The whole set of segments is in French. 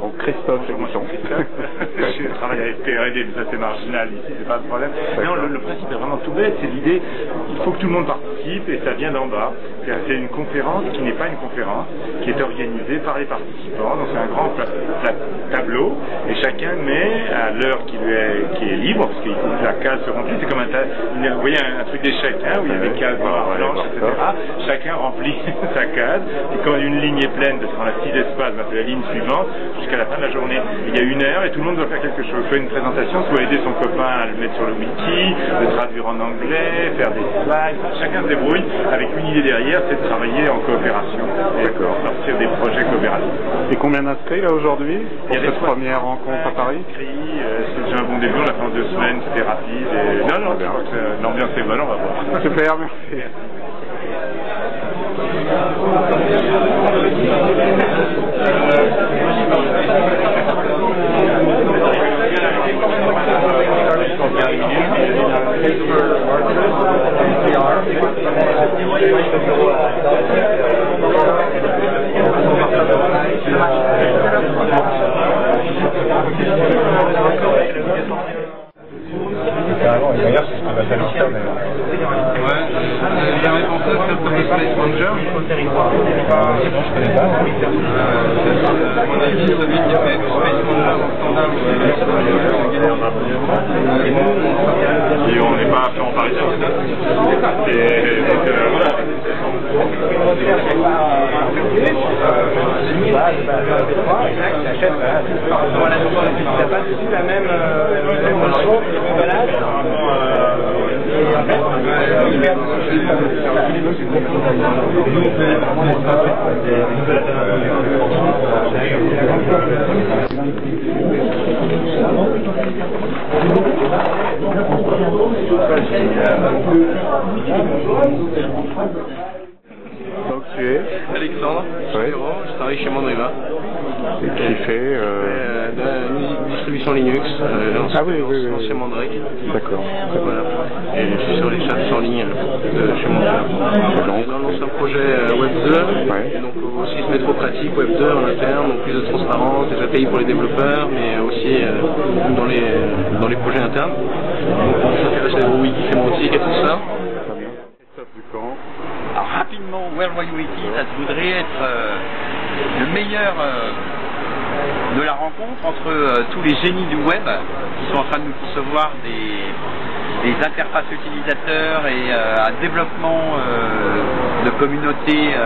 Donc Christophe Édition. Je travaille avec PRD, mais ça c'est marginal ici, c'est pas le problème. Non, le principe est vraiment tout bête, c'est l'idée, il faut que tout le monde participe et ça vient d'en bas. C'est une conférence qui n'est pas une conférence, qui est organisée par les participants. Donc c'est un grand tableau et chacun met à l'heure qui est libre, parce que la case se remplit, c'est comme vous voyez un truc d'échec, hein, où il y a des cases blanches, etc. Chacun remplit sa case et quand une ligne est pleine, parce qu'on a 6 espaces, c'est la ligne suivante, jusqu'à la fin de la journée. Il y a 1 heure et tout le monde doit faire quelque chose. Faire une présentation, soit aider son copain à le mettre sur le wiki, le traduire en anglais, faire des slides. Chacun se débrouille avec une idée derrière, c'est de travailler en coopération et sortir des projets coopératifs. Et combien d'inscrits là aujourd'hui pour cette première rencontre à Paris? C'est déjà un bon début, on l'a fait en 2 semaines, c'était rapide. Et... Non, je crois que l'ambiance est bonne, on va voir. Super, merci. D'ailleurs, c'est ce qu'on appelle ça. Ouais, j'avais pensé à faire comme Space Ranger. Je connais pas. À mon avis, celui qui a fait Space Ranger en standard, et on n'est pas fait en parisien. Et donc voilà. T'as pas du tout la même notion de balade. Donc tu es Alexandre, je travaille chez Mandriva. Et qui fait une distribution Linux, chez Mandrake. D'accord. Voilà. Et je suis sur les chats en ligne de chez Mandriva. On lance un projet Web 2, donc aussi se mettre au pratique Web 2 en interne, donc plus de transparence, des API pour les développeurs, mais aussi dans les projets internes. Donc on s'intéresse au wiki sémantique et tout ça. Alors rapidement, World Wide Wiki, ça voudrait être le meilleur de la rencontre entre tous les génies du web qui sont en train de nous concevoir des interfaces utilisateurs et un développement de communautés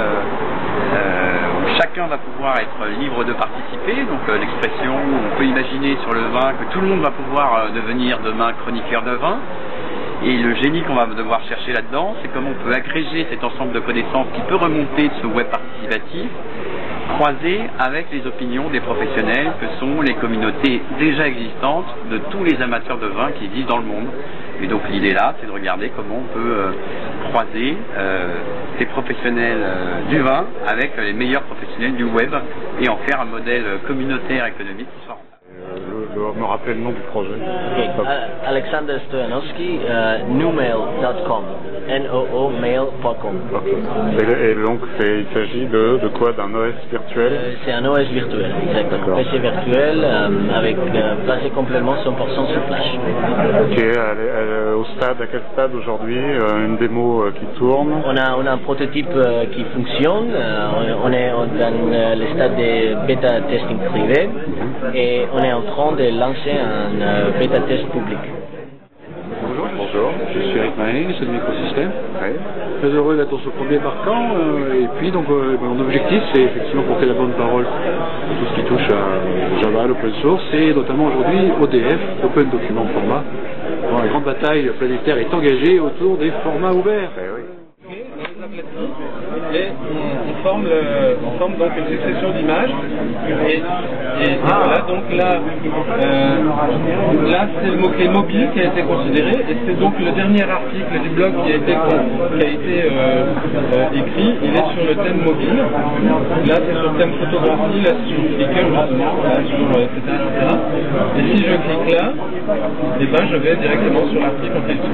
où chacun va pouvoir être libre de participer. Donc l'expression, on peut imaginer sur le vin que tout le monde va pouvoir devenir demain chroniqueur de vin. Et le génie qu'on va devoir chercher là-dedans, c'est comment on peut agréger cet ensemble de connaissances qui peut remonter de ce web participatif, croisé avec les opinions des professionnels que sont les communautés déjà existantes de tous les amateurs de vin qui existent dans le monde. Et donc l'idée là, c'est de regarder comment on peut croiser ces professionnels du vin avec les meilleurs professionnels du web et en faire un modèle communautaire économique qui soit rentable. Me rappeler le nom du projet. Alexander Stoyanovski, newmail.com, noomail.com. Et donc il s'agit de quoi? D'un OS virtuel? C'est un OS virtuel, exactement. PC virtuel basé complètement 100% sur Flash. Qui est à quel stade aujourd'hui? Une démo qui tourne? On a un prototype qui fonctionne. On est dans le stade de bêta testing privé et on est en train de lancer un bêta test public. Bonjour, je suis Eric Maé, c'est de Microsystème. Très heureux d'être ce premier marquant. Et puis donc mon objectif, c'est effectivement porter la bonne parole de tout ce qui touche à Java, l'open source, et notamment aujourd'hui ODF, Open Document Format. Bon, la grande bataille planétaire est engagée autour des formats ouverts. Et on forme donc une succession d'images et voilà, donc là c'est le mot-clé mobile qui a été considéré et c'est donc le dernier article du blog qui a été écrit, il est sur le thème mobile. Là c'est sur le thème photographie, là sur Flickr justement, là sur etc. Et si je clique là, et ben je vais directement sur l'article en question.